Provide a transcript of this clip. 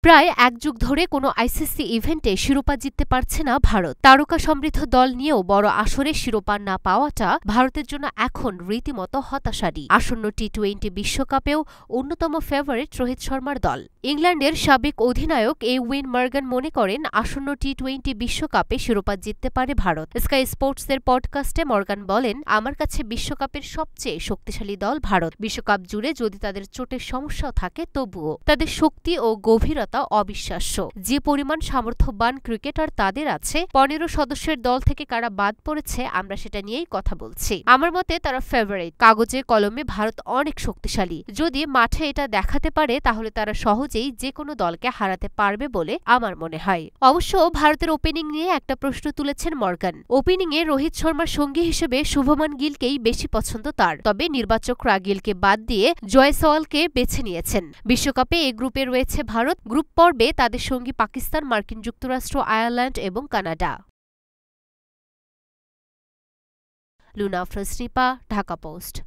প্রায় এক যুগ ধরে কোনো আইসিসি ইভেন্টে শিরোপা জিততে পারছে না ভারত। তারকা সমৃদ্ধ দল নিয়েও বড় আসরে শিরোপা না পাওয়াটা ভারতের জন্য এখন রীতিমতো হতাশারই। আসন্ন টি-20 বিশ্বকাপেও অন্যতম ফেভারিট রোহিত শর্মার দল। ইংল্যান্ডের সাবেক অধিনায়ক ওয়েন মর্গান মনে করেন, আসন্ন টি-20 বিশ্বকাপে শিরোপা জিততে পারে ভারত। স্কাই স্পোর্টসের পডকাস্টে মর্গান বলেন, আমার কাছে বিশ্বকাপের সবচেয়ে শক্তিশালী দল ভারত। বিশ্বকাপ জুড়ে যদি তাদের চোটের সমস্যাও থাকে, তবুও তাদের শক্তি ও গভীরতা অবিশ্বাস্য। যে পরিমাণ সামর্থ্যবান ক্রিকেটার তাদের আছে, 15 সদস্যের দল থেকে কারা বাদ পড়েছে আমরা সেটা নিয়েই কথা বলছি। আমার মতে তারা ফেভারিট। কাগজে কলমে ভারত অনেক শক্তিশালী। যদি মাঠে এটা দেখাতে পারে তাহলে তারা সহজেই যে কোনো দলকে হারাতে পারবে বলে আমার মনে হয়। অবশ্য ভারতের ওপেনিং নিয়ে একটা প্রশ্ন তুলেছেন মর্গান। ওপেনিংয়ে রোহিত শর্মার সঙ্গী হিসেবে শুভমান গিলকেই বেশি পছন্দ তার। তবে নির্বাচকরা গিলকে বাদ দিয়ে জয়সওয়ালকে বেছে নিয়েছেন। বিশ্বকাপে এ গ্রুপে রয়েছে ভারত। গ্রুপ পর্বে তাদের সঙ্গী পাকিস্তান, মার্কিন যুক্তরাষ্ট্র, আয়ারল্যান্ড এবং Canada. Luna Afroz, Dhaka post.